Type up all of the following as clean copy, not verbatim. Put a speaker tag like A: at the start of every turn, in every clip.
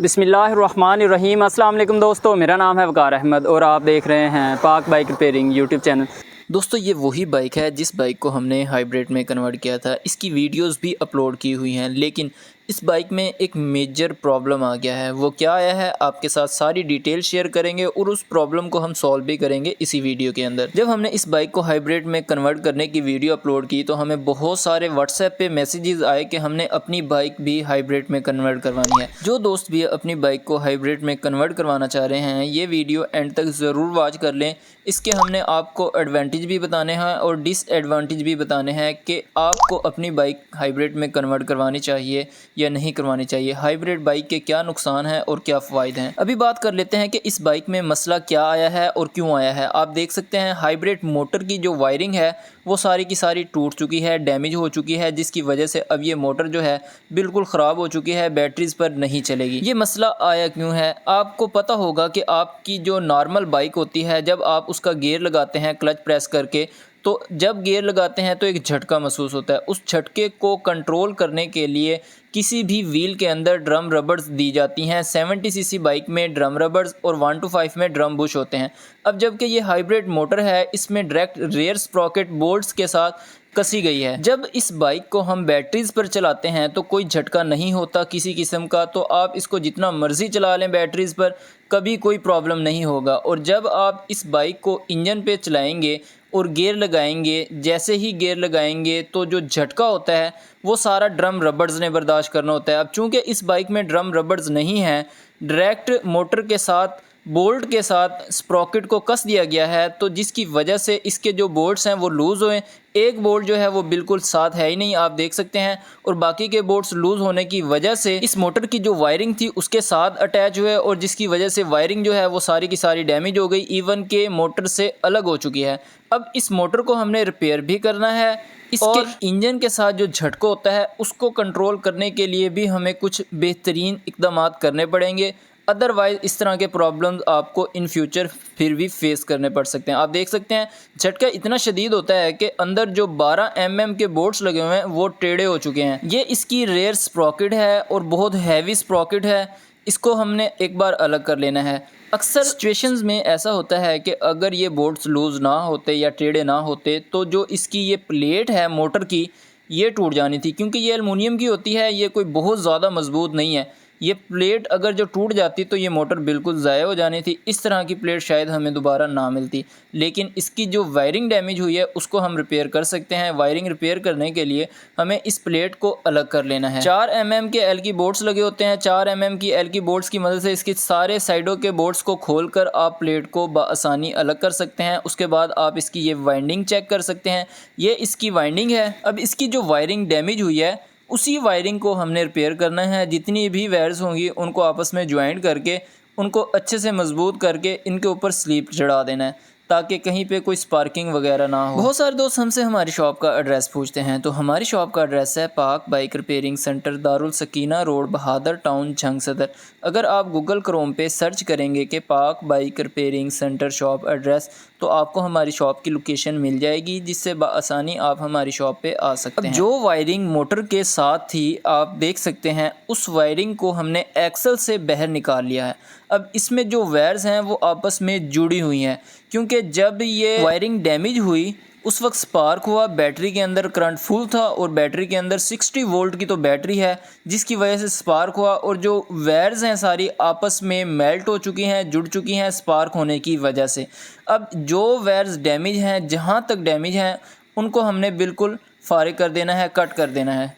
A: बिस्मिल्लाहिर्रहमानिर्रहीम। अस्सलाम वालेकुम दोस्तों, मेरा नाम है वकार अहमद और आप देख रहे हैं पाक बाइक रिपेयरिंग यूट्यूब चैनल।
B: दोस्तों ये वही बाइक है जिस बाइक को हमने हाइब्रिड में कन्वर्ट किया था। इसकी वीडियोस भी अपलोड की हुई हैं, लेकिन इस बाइक में एक मेजर प्रॉब्लम आ गया है। वो क्या आया है आपके साथ सारी डिटेल शेयर करेंगे और उस प्रॉब्लम को हम सॉल्व भी करेंगे इसी वीडियो के अंदर। जब हमने इस बाइक को हाइब्रिड में कन्वर्ट करने की वीडियो अपलोड की तो हमें बहुत सारे व्हाट्सएप पे मैसेजेस आए कि हमने अपनी बाइक भी हाइब्रिड में कन्वर्ट करवानी है। जो दोस्त भी अपनी बाइक को हाइब्रिड में कन्वर्ट करवाना चाह रहे हैं ये वीडियो एंड तक ज़रूर वॉच कर लें। इसके हमने आपको एडवांटेज भी बताने हैं और डिसएडवांटेज भी बताने हैं कि आपको अपनी बाइक हाइब्रिड में कन्वर्ट करवानी चाहिए या नहीं करवानी चाहिए, हाइब्रिड बाइक के क्या नुकसान हैं और क्या फ़ायदे हैं। अभी बात कर लेते हैं कि इस बाइक में मसला क्या आया है और क्यों आया है। आप देख सकते हैं हाइब्रिड मोटर की जो वायरिंग है वो सारी की सारी टूट चुकी है, डैमेज हो चुकी है, जिसकी वजह से अब ये मोटर जो है बिल्कुल ख़राब हो चुकी है, बैटरीज पर नहीं चलेगी। ये मसला आया क्यों है? आपको पता होगा कि आपकी जो नॉर्मल बाइक होती है जब आप उसका गियर लगाते हैं क्लच प्रेस करके, तो जब गियर लगाते हैं तो एक झटका महसूस होता है। उस झटके को कंट्रोल करने के लिए किसी भी व्हील के अंदर ड्रम रबर्स दी जाती हैं। 70 सीसी बाइक में ड्रम रबर्स और 125 में ड्रम बुश होते हैं। अब जबकि ये हाइब्रिड मोटर है इसमें डायरेक्ट रेयर स्प्रॉकेट बोल्ट्स के साथ कसी गई है। जब इस बाइक को हम बैटरीज पर चलाते हैं तो कोई झटका नहीं होता किसी किस्म का, तो आप इसको जितना मर्जी चला लें बैटरीज पर कभी कोई प्रॉब्लम नहीं होगा। और जब आप इस बाइक को इंजन पे चलाएंगे और गियर लगाएंगे, जैसे ही गियर लगाएंगे तो जो झटका होता है वो सारा ड्रम रबर्स ने बर्दाश्त करना होता है। अब चूँकि इस बाइक में ड्रम रबर्स नहीं हैं, डायरेक्ट मोटर के साथ बोल्ट के साथ स्प्रॉकेट को कस दिया गया है, तो जिसकी वजह से इसके जो बोल्ट्स हैं वो लूज़ हुए। एक बोल्ट जो है वो बिल्कुल साथ है ही नहीं, आप देख सकते हैं, और बाकी के बोल्ट्स लूज़ होने की वजह से इस मोटर की जो वायरिंग थी उसके साथ अटैच हुए और जिसकी वजह से वायरिंग जो है वो सारी की सारी डैमेज हो गई, इवन के मोटर से अलग हो चुकी है। अब इस मोटर को हमने रिपेयर भी करना है। इसके इंजन के साथ जो झटका होता है उसको कंट्रोल करने के लिए भी हमें कुछ बेहतरीन इक़दाम करने पड़ेंगे, अदरवाइज़ इस तरह के प्रॉब्लम्स आपको इन फ्यूचर फिर भी फेस करने पड़ सकते हैं। आप देख सकते हैं झटका इतना शदीद होता है कि अंदर जो 12 mm के बोल्ट्स लगे हुए हैं वो टेढ़े हो चुके हैं। ये इसकी रेयर स्प्रॉकेट है और बहुत हैवी स्प्रॉकेट है, इसको हमने एक बार अलग कर लेना है। अक्सर सिचुएशंस में ऐसा होता है कि अगर ये बोल्ट्स लूज़ ना होते या टेढ़े ना होते तो जो इसकी ये प्लेट है मोटर की ये टूट जानी थी, क्योंकि ये एलुमिनियम की होती है, ये कोई बहुत ज़्यादा मजबूत नहीं है। ये प्लेट अगर जो टूट जाती तो ये मोटर बिल्कुल ज़ाया हो जानी थी। इस तरह की प्लेट शायद हमें दोबारा ना मिलती, लेकिन इसकी जो वायरिंग डैमेज हुई है उसको हम रिपेयर कर सकते हैं। वायरिंग रिपेयर करने के लिए हमें इस प्लेट को अलग कर लेना है। 4 mm के एल की बोल्ट्स लगे होते हैं। 4 mm की एल की बोल्ट्स की मदद से इसके सारे साइडों के बोल्ट्स को खोलकर आप प्लेट को बआसानी अलग कर सकते हैं। उसके बाद आप इसकी ये वाइंडिंग चेक कर सकते हैं। ये इसकी वाइंडिंग है। अब इसकी जो वायरिंग डैमेज हुई है उसी वायरिंग को हमने रिपेयर करना है। जितनी भी वायर्स होंगी उनको आपस में ज्वाइंट करके उनको अच्छे से मजबूत करके इनके ऊपर स्लीप चढ़ा देना है ताकि कहीं पे कोई स्पार्किंग वगैरह ना हो। बहुत सारे दोस्त हमसे हमारी शॉप का एड्रेस पूछते हैं, तो हमारी शॉप का एड्रेस है Pak bike repairing centre, Darul Sakina road, Bahadur town, Jhang Sadar. अगर आप गूगल क्रोम पे सर्च करेंगे कि पाक bike repairing centre shop address तो आपको हमारी शॉप की लोकेशन मिल जाएगी, जिससे बआसानी आप हमारी शॉप पे आ सकते हैं। जो वायरिंग मोटर के साथ थी आप देख सकते हैं उस वायरिंग को हमने एक्सल से बाहर निकाल लिया है। अब इसमें जो वायर्स हैं वो आपस में जुड़ी हुई हैं, क्योंकि जब ये वायरिंग डैमेज हुई उस वक्त स्पार्क हुआ, बैटरी के अंदर करंट फुल था और बैटरी के अंदर 60 वोल्ट की तो बैटरी है, जिसकी वजह से स्पार्क हुआ और जो वायर्स हैं सारी आपस में मेल्ट हो चुकी हैं, जुड़ चुकी हैं स्पार्क होने की वजह से। अब जो वायर्स डैमेज हैं, जहाँ तक डैमेज हैं उनको हमने बिल्कुल फारिग कर देना है, कट कर देना है।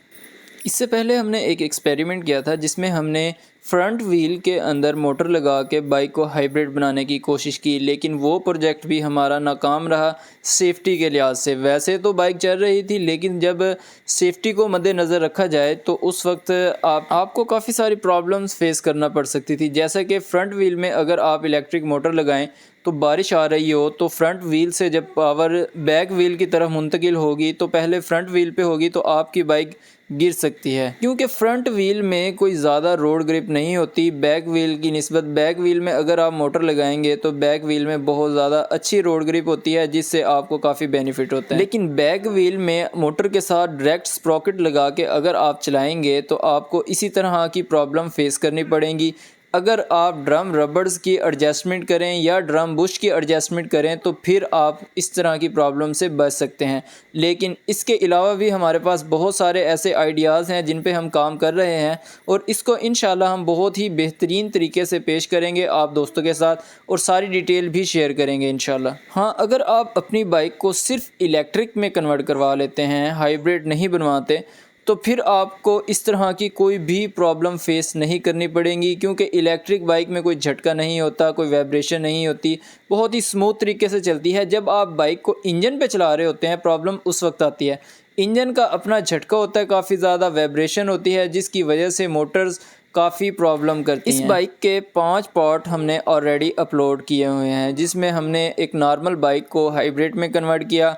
B: इससे पहले हमने एक एक्सपेरिमेंट किया था जिसमें हमने फ्रंट व्हील के अंदर मोटर लगा के बाइक को हाइब्रिड बनाने की कोशिश की, लेकिन वो प्रोजेक्ट भी हमारा नाकाम रहा सेफ़्टी के लिहाज से। वैसे तो बाइक चल रही थी, लेकिन जब सेफ़्टी को मद्देनज़र रखा जाए तो उस वक्त आपको काफ़ी सारी प्रॉब्लम्स फेस करना पड़ सकती थी। जैसे कि फ़्रंट व्हील में अगर आप इलेक्ट्रिक मोटर लगाएं तो बारिश आ रही हो तो फ्रंट व्हील से जब पावर बैक व्हील की तरफ मुंतकिल होगी तो पहले फ्रंट व्हील पे होगी तो आपकी बाइक गिर सकती है, क्योंकि फ्रंट व्हील में कोई ज़्यादा रोड ग्रिप नहीं होती बैक व्हील की निस्बत। बैक व्हील में अगर आप मोटर लगाएंगे तो बैक व्हील में बहुत ज़्यादा अच्छी रोड ग्रिप होती है, जिससे आपको काफ़ी बेनिफिट होता है। लेकिन बैक व्हील में मोटर के साथ डायरेक्ट स्प्रॉकेट लगा के अगर आप चलाएंगे तो आपको इसी तरह की प्रॉब्लम फेस करनी पड़ेगी। अगर आप ड्रम रबर्स की एडजस्टमेंट करें या ड्रम बुश की एडजस्टमेंट करें तो फिर आप इस तरह की प्रॉब्लम से बच सकते हैं। लेकिन इसके अलावा भी हमारे पास बहुत सारे ऐसे आइडियाज़ हैं जिन पे हम काम कर रहे हैं और इसको इंशाल्लाह हम बहुत ही बेहतरीन तरीके से पेश करेंगे आप दोस्तों के साथ, और सारी डिटेल भी शेयर करेंगे इंशाल्लाह। हाँ, अगर आप अपनी बाइक को सिर्फ इलेक्ट्रिक में कन्वर्ट करवा लेते हैं, हाइब्रिड नहीं बनवाते, तो फिर आपको इस तरह की कोई भी प्रॉब्लम फेस नहीं करनी पड़ेगी, क्योंकि इलेक्ट्रिक बाइक में कोई झटका नहीं होता, कोई वाइब्रेशन नहीं होती, बहुत ही स्मूथ तरीके से चलती है। जब आप बाइक को इंजन पे चला रहे होते हैं प्रॉब्लम उस वक्त आती है। इंजन का अपना झटका होता है, काफ़ी ज़्यादा वाइब्रेशन होती है, जिसकी वजह से मोटर्स काफ़ी प्रॉब्लम करती हैं। इस बाइक के 5 पार्ट हमने ऑलरेडी अपलोड किए हुए हैं, जिसमें हमने एक नॉर्मल बाइक को हाइब्रिड में कन्वर्ट किया,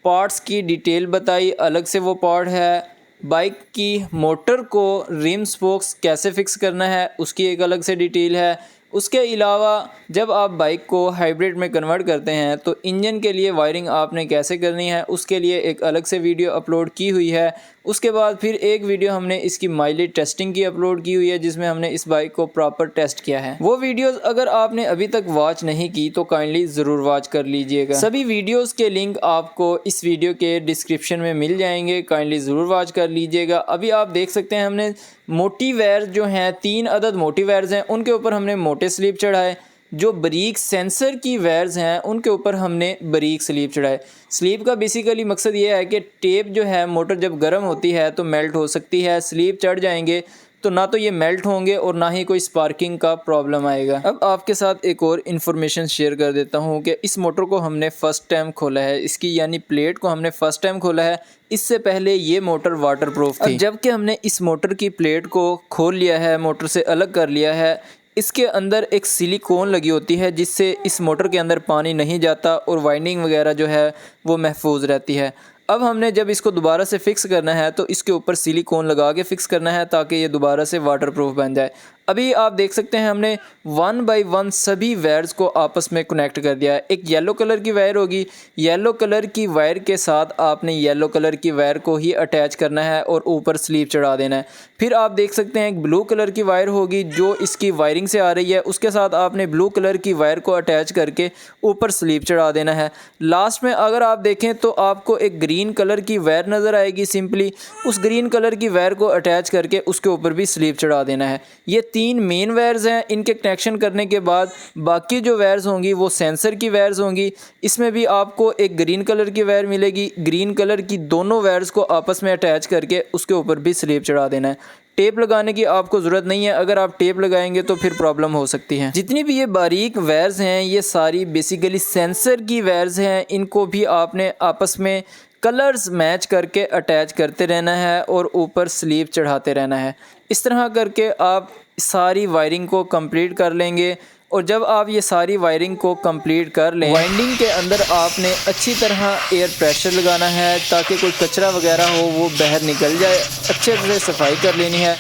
B: पार्ट्स की डिटेल बताई, अलग से वो पार्ट है। बाइक की मोटर को रिम स्पोक्स कैसे फ़िक्स करना है उसकी एक अलग से डिटेल है। उसके अलावा जब आप बाइक को हाइब्रिड में कन्वर्ट करते हैं तो इंजन के लिए वायरिंग आपने कैसे करनी है उसके लिए एक अलग से वीडियो अपलोड की हुई है। उसके बाद फिर एक वीडियो हमने इसकी माइलेज टेस्टिंग की अपलोड की हुई है, जिसमें हमने इस बाइक को प्रॉपर टेस्ट किया है। वो वीडियोस अगर आपने अभी तक वॉच नहीं की तो काइंडली ज़रूर वॉच कर लीजिएगा। सभी वीडियोस के लिंक आपको इस वीडियो के डिस्क्रिप्शन में मिल जाएंगे, काइंडली ज़रूर वॉच कर लीजिएगा। अभी आप देख सकते हैं हमने मोटी वायर्स जो हैं 3 अदद मोटी वायर्स हैं, उनके ऊपर हमने मोटे स्लीप चढ़ाए। जो बारीक सेंसर की वायर्स हैं उनके ऊपर हमने बारीक स्लीप चढ़ाए। स्लीप का बेसिकली मकसद ये है कि टेप जो है मोटर जब गर्म होती है तो मेल्ट हो सकती है, स्लीप चढ़ जाएंगे तो ना तो ये मेल्ट होंगे और ना ही कोई स्पार्किंग का प्रॉब्लम आएगा। अब आपके साथ एक और इन्फॉर्मेशन शेयर कर देता हूँ कि इस मोटर को हमने फ़र्स्ट टाइम खोला है, इसकी यानी प्लेट को हमने फ़र्स्ट टाइम खोला है। इससे पहले ये मोटर वाटरप्रूफ थी। जबकि हमने इस मोटर की प्लेट को खोल लिया है, मोटर से अलग कर लिया है, इसके अंदर एक सिलिकॉन लगी होती है जिससे इस मोटर के अंदर पानी नहीं जाता और वाइंडिंग वगैरह जो है वो महफूज रहती है। अब हमने जब इसको दोबारा से फ़िक्स करना है तो इसके ऊपर सिलिकॉन लगा के फ़िक्स करना है ताकि ये दोबारा से वाटरप्रूफ बन जाए। अभी आप देख सकते हैं हमने 1 बाय 1 सभी वायर्स को आपस में कनेक्ट कर दिया है। एक येलो कलर की वायर होगी, येलो कलर की वायर के साथ आपने येलो कलर की वायर को ही अटैच करना है और ऊपर स्लीप चढ़ा देना है। फिर आप देख सकते हैं एक ब्लू कलर की वायर होगी जो इसकी वायरिंग से आ रही है, उसके साथ आपने ब्लू कलर की वायर को अटैच करके ऊपर स्लीप चढ़ा देना है। लास्ट में अगर आप देखें तो आपको एक ग्रीन कलर की वायर नज़र आएगी, सिंपली उस ग्रीन कलर की वायर को अटैच करके उसके ऊपर भी स्लीप चढ़ा देना है। ये 3 मेन वायर्स हैं, इनके कनेक्शन करने के बाद बाकी जो वायर्स होंगी वो सेंसर की वायर्स होंगी। इसमें भी आपको एक ग्रीन कलर की वायर मिलेगी, ग्रीन कलर की दोनों वायर्स को आपस में अटैच करके उसके ऊपर भी स्लीप चढ़ा देना है। टेप लगाने की आपको ज़रूरत नहीं है, अगर आप टेप लगाएंगे तो फिर प्रॉब्लम हो सकती है। जितनी भी ये बारीक वायर्स हैं ये सारी बेसिकली सेंसर की वायर्स हैं, इनको भी आपने आपस में कलर्स मैच करके अटैच करते रहना है और ऊपर स्लीप चढ़ाते रहना है। इस तरह करके आप सारी वायरिंग को कंप्लीट कर लेंगे और जब आप ये सारी वायरिंग को कंप्लीट कर लें, वाइंडिंग के अंदर आपने अच्छी तरह एयर प्रेशर लगाना है ताकि कोई कचरा वगैरह हो वो बाहर निकल जाए। अच्छे से सफाई कर लेनी है।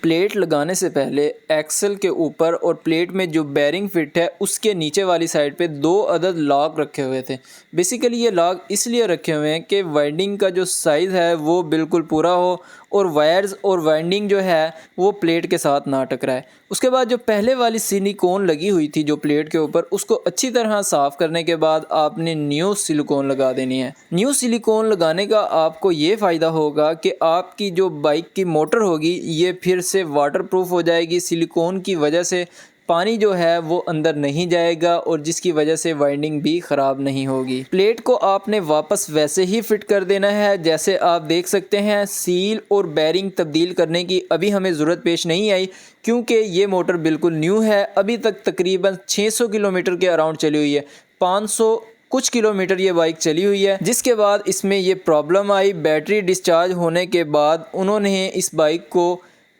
B: प्लेट लगाने से पहले एक्सल के ऊपर और प्लेट में जो बेरिंग फिट है उसके नीचे वाली साइड पे 2 अदद लॉक रखे हुए थे। बेसिकली ये लॉक इसलिए रखे हुए हैं कि वाइंडिंग का जो साइज़ है वो बिल्कुल पूरा हो और वायर्स और वाइंडिंग जो है वो प्लेट के साथ ना टकराए। उसके बाद जो पहले वाली सिलिकॉन लगी हुई थी जो प्लेट के ऊपर, उसको अच्छी तरह साफ़ करने के बाद आपने न्यू सिलिकॉन लगा देनी है। न्यू सिलिकॉन लगाने का आपको ये फ़ायदा होगा कि आपकी जो बाइक की मोटर होगी ये फिर से वाटरप्रूफ हो जाएगी। सिलिकॉन की वजह से पानी जो है वो अंदर नहीं जाएगा और जिसकी वजह से वाइंडिंग भी ख़राब नहीं होगी। प्लेट को आपने वापस वैसे ही फिट कर देना है जैसे आप देख सकते हैं। सील और बेरिंग तब्दील करने की अभी हमें ज़रूरत पेश नहीं आई क्योंकि ये मोटर बिल्कुल न्यू है। अभी तक तकरीबन 600 किलोमीटर के अराउंड चली हुई है, 500 कुछ किलोमीटर ये बाइक चली हुई है। जिसके बाद इसमें ये प्रॉब्लम आई, बैटरी डिस्चार्ज होने के बाद उन्होंने इस बाइक को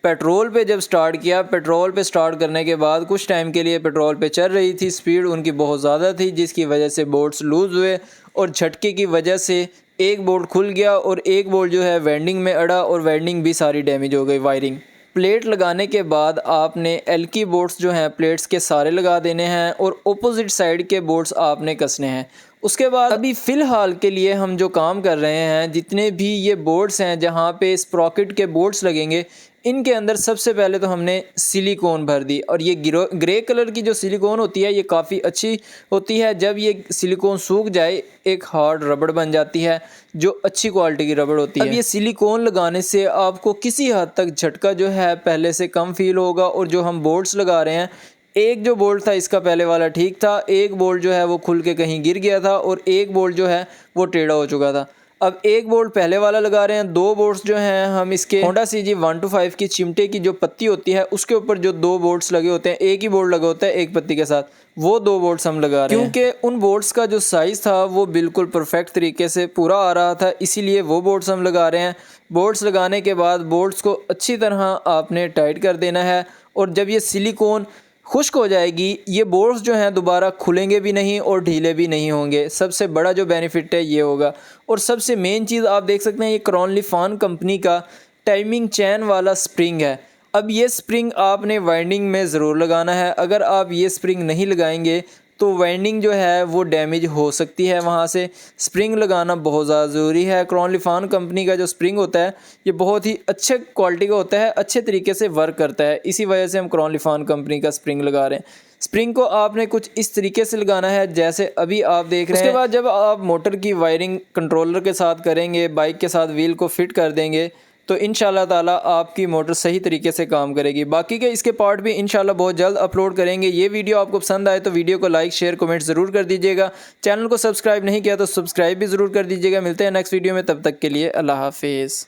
B: पेट्रोल पे जब स्टार्ट किया, पेट्रोल पे स्टार्ट करने के बाद कुछ टाइम के लिए पेट्रोल पे चल रही थी, स्पीड उनकी बहुत ज़्यादा थी जिसकी वजह से बोल्ट्स लूज़ हुए और झटके की वजह से एक बोल्ट खुल गया और एक बोल्ट जो है वेंडिंग में अड़ा और वेंडिंग भी सारी डैमेज हो गई, वायरिंग। प्लेट लगाने के बाद आपने एल की बोल्ट्स जो हैं प्लेट्स के सारे लगा देने हैं और ऑपोजिट साइड के बोल्ट्स आपने कसने हैं। उसके बाद अभी फ़िलहाल के लिए हम जो काम कर रहे हैं, जितने भी ये बोल्ट्स हैं जहाँ पे स्प्रॉकेट के बोल्ट्स लगेंगे, इनके अंदर सबसे पहले तो हमने सिलिकॉन भर दी। और ये ग्रे कलर की जो सिलिकॉन होती है ये काफ़ी अच्छी होती है। जब ये सिलिकॉन सूख जाए एक हार्ड रबड़ बन जाती है जो अच्छी क्वालिटी की रबड़ होती है। अब ये सिलिकॉन लगाने से आपको किसी हद तक झटका जो है पहले से कम फील होगा। और जो हम बोल्ट्स लगा रहे हैं, एक जो बोल्ट था इसका पहले वाला ठीक था, एक बोल्ट जो है वो खुल के कहीं गिर गया था और एक बोल्ट जो है वो टेढ़ा हो चुका था। अब एक बोल्ट पहले वाला लगा रहे हैं, दो बोल्ट्स जो हैं हम इसके होंडा CG 125 की चिमटे की जो पत्ती होती है उसके ऊपर जो दो बोल्ट्स लगे होते हैं, एक ही बोल्ट लगा होता है एक पत्ती के साथ, वो दो बोल्ट्स हम लगा रहे हैं। क्योंकि उन बोल्ट्स का जो साइज़ था वो बिल्कुल परफेक्ट तरीके से पूरा आ रहा था, इसीलिए वो बोल्ट्स हम लगा रहे हैं। बोल्ट्स लगाने के बाद बोल्ट्स को अच्छी तरह आपने टाइट कर देना है और जब ये सिलिकॉन खुश्क हो जाएगी ये बोल्ट्स जो हैं दोबारा खुलेंगे भी नहीं और ढीले भी नहीं होंगे। सबसे बड़ा जो बेनिफिट है ये होगा। और सबसे मेन चीज़ आप देख सकते हैं ये क्रॉनली फान कंपनी का टाइमिंग चैन वाला स्प्रिंग है। अब ये स्प्रिंग आपने वाइंडिंग में ज़रूर लगाना है। अगर आप ये स्प्रिंग नहीं लगाएंगे तो वाइंडिंग जो है वो डैमेज हो सकती है। वहाँ से स्प्रिंग लगाना बहुत ज़्यादा ज़रूरी है। क्रॉनली फान कंपनी का जो स्प्रिंग होता है ये बहुत ही अच्छे क्वालिटी का होता है, अच्छे तरीके से वर्क करता है, इसी वजह से हम क्रॉनली फान कंपनी का स्प्रिंग लगा रहे हैं। स्प्रिंग को आपने कुछ इस तरीके से लगाना है जैसे अभी आप देख रहे हैं। उसके बाद जब आप मोटर की वायरिंग कंट्रोलर के साथ करेंगे, बाइक के साथ व्हील को फिट कर देंगे तो इंशाल्लाह ताला आपकी मोटर सही तरीके से काम करेगी। बाकी के इसके पार्ट भी इंशाल्लाह बहुत जल्द अपलोड करेंगे। ये वीडियो आपको पसंद आए तो वीडियो को लाइक शेयर कमेंट ज़रूर कर दीजिएगा। चैनल को सब्सक्राइब नहीं किया तो सब्सक्राइब भी ज़रूर कर दीजिएगा। मिलते हैं नेक्स्ट वीडियो में, तब तक के लिए अल्लाह हाफिज़।